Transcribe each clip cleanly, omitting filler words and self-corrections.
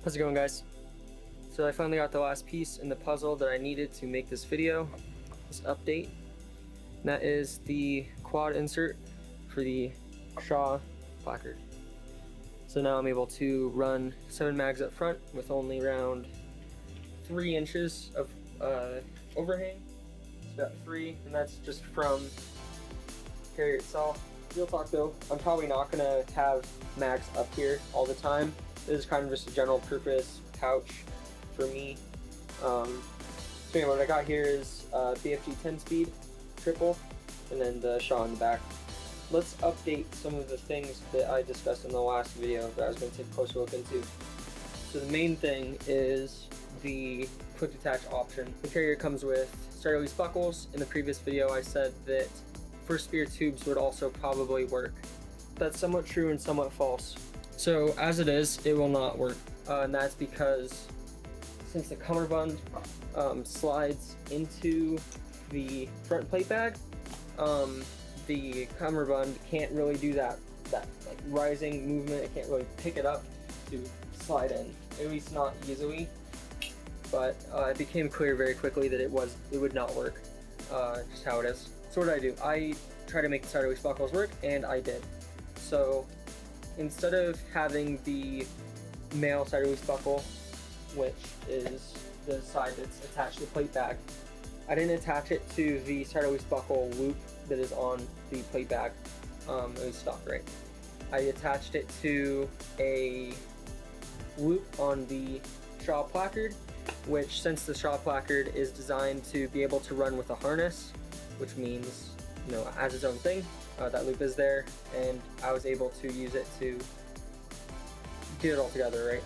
How's it going, guys? So I finally got the last piece in the puzzle that I needed to make this video, this update. And that is the quad insert for the Shaw placard. So now I'm able to run 7 mags up front with only around 3 inches of overhang. It's about 3, and that's just from the carrier itself. Real talk though, I'm probably not gonna have mags up here all the time. This is kind of just a general purpose pouch for me. So anyway, what I got here is BFG 10-speed triple, and then the Shaw in the back. Let's update some of the things that I discussed in the last video that I was going to take a closer look into. So the main thing is the quick detach option. The carrier comes with starter release buckles. In the previous video I said that first spear tubes would also probably work. That's somewhat true and somewhat false. So as it is, it will not work. And that's because since the cummerbund slides into the front plate bag, the cummerbund can't really do that like rising movement. It can't really pick it up to slide in, at least not easily. But it became clear very quickly that it would not work, just how it is. So what did I do? I tried to make the starter release buckles work, and I did. So instead of having the male starter release buckle, which is the side that's attached to the plate bag, I didn't attach it to the starter release buckle loop that is on the plate bag. It was stock, right? I attached it to a loop on the Shaw placard, which, since the Shaw placard is designed to be able to run with a harness, which means, you know, as its own thing, that loop is there, and I was able to use it to get it all together, right?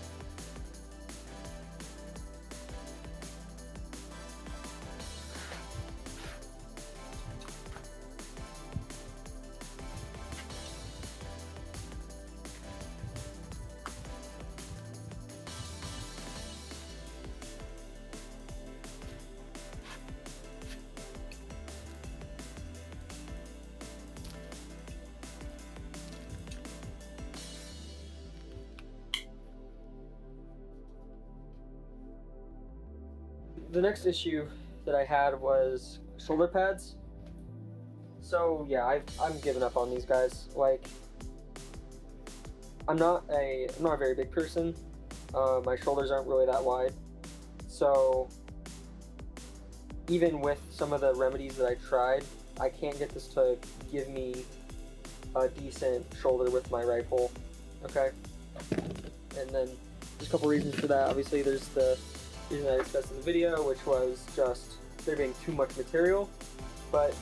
The next issue that I had was shoulder pads. So yeah, I'm giving up on these guys. Like, I'm not a very big person. My shoulders aren't really that wide. So even with some of the remedies that I tried, I can't get this to give me a decent shoulder with my rifle. Okay, and then there's a couple reasons for that. Obviously, there's the reason I discussed in the video, which was just there being too much material. But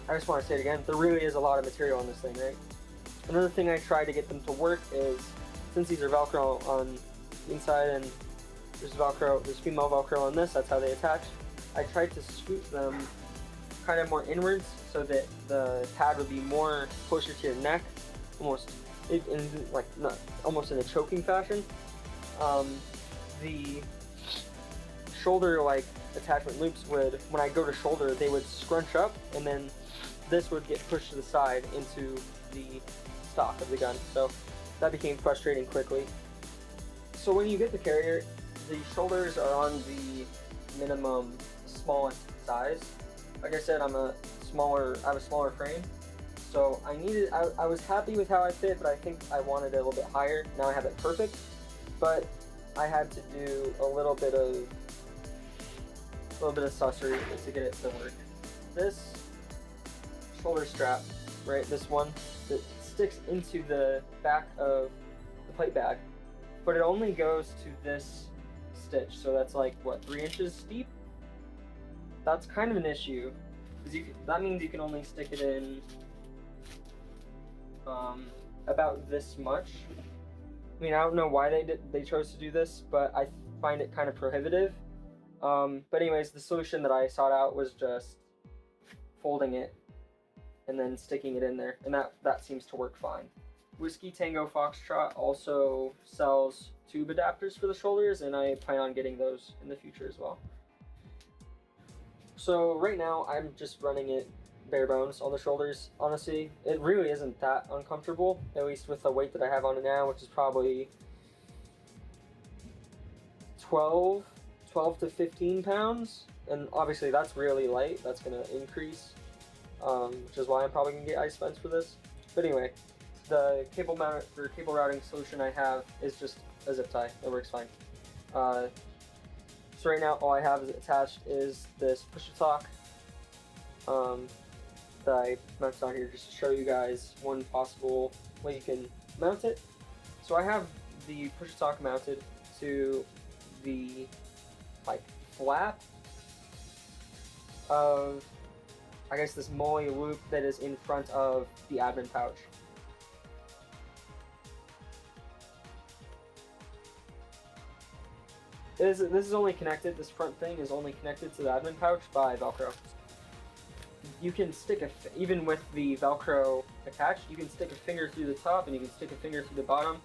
I just want to say it again, there really is a lot of material on this thing, right? Another thing I tried to get them to work is, since these are Velcro on the inside and there's female Velcro on this, that's how they attach, I tried to scoop them kind of more inwards so that the pad would be more closer to your neck, almost in a choking fashion. The shoulder attachment loops would, when I go to shoulder, they would scrunch up, and then this would get pushed to the side into the stock of the gun. So that became frustrating quickly. So when you get the carrier, the shoulders are on the minimum smallest size. Like I said, I have a smaller frame. So I was happy with how I fit, but I think I wanted it a little bit higher. Now I have it perfect, but I had to do a little bit of sussery to get it to work. This shoulder strap, right, this one, that sticks into the back of the plate bag, but it only goes to this stitch, so that's like, what, 3 inches deep? That's kind of an issue, because that means you can only stick it in about this much. I mean, I don't know why they chose to do this, but I find it kind of prohibitive. But anyways, the solution that I sought out was just folding it and then sticking it in there, and that seems to work fine. Whiskey Tango Foxtrot also sells tube adapters for the shoulders, and I plan on getting those in the future as well. So right now I'm just running it bare bones on the shoulders. Honestly, it really isn't that uncomfortable, at least with the weight that I have on it now, which is probably 12 to 15 pounds, and obviously that's really light. That's going to increase, which is why I'm probably going to get ice fence for this. But anyway, the cable mount or cable routing solution I have is just a zip tie. It works fine. So right now all I have attached is this push-to-talk that I mounted on here just to show you guys one possible way you can mount it. So I have the push-to-talk mounted to the flap of, I guess, this moly loop that is in front of the admin pouch. This is only connected, this front thing is only connected to the admin pouch by Velcro. You can stick even with the Velcro attached, you can stick a finger through the top and you can stick a finger through the bottom.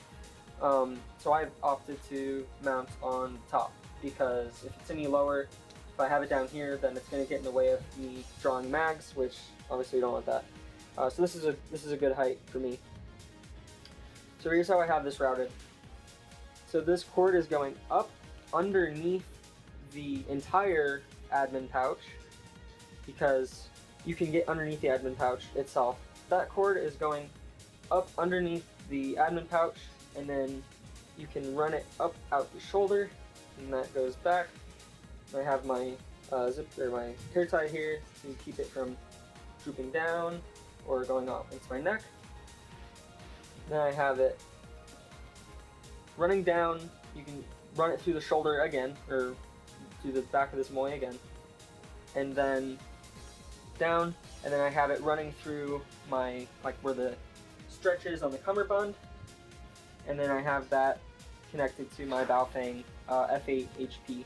So I've opted to mount on top because if it's any lower, if I have it down here, then it's going to get in the way of me drawing mags, which obviously we don't want that. So this is a good height for me. So here's how I have this routed. So this cord is going up underneath the entire admin pouch because you can get underneath the admin pouch itself. That cord is going up underneath the admin pouch, and then you can run it up out the shoulder, and that goes back. I have my my hair tie here to keep it from drooping down or going off into my neck. Then I have it running down. You can run it through the shoulder again, or through the back of this moly again, and then down, and then I have it running through my, where the stretch is on the cummerbund, and then I have that connected to my Baofeng F8 HP,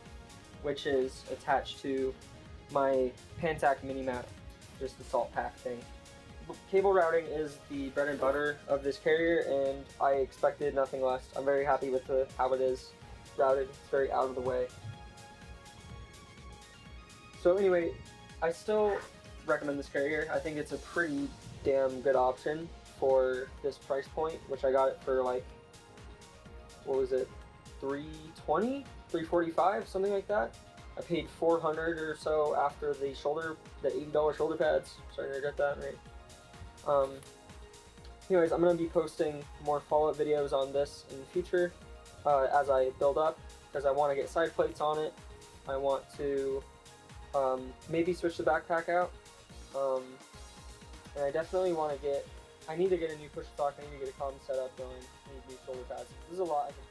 which is attached to my Pantac mini mount, just the salt pack thing. Cable routing is the bread and butter of this carrier, and I expected nothing less. I'm very happy with how it is routed. It's very out of the way. So anyway, I still recommend this carrier. I think it's a pretty damn good option for this price point, which I got it for what was it, $320, $345, something like that. I paid $400 or so after the $80 shoulder pads. Sorry to get that right. Anyways, I'm going to be posting more follow-up videos on this in the future as I build up, because I want to get side plates on it. I want to maybe switch the backpack out, and I definitely want to I need to get a new push-to-talk, I need to get a comm setup going, I need new shoulder pads. This is a lot I can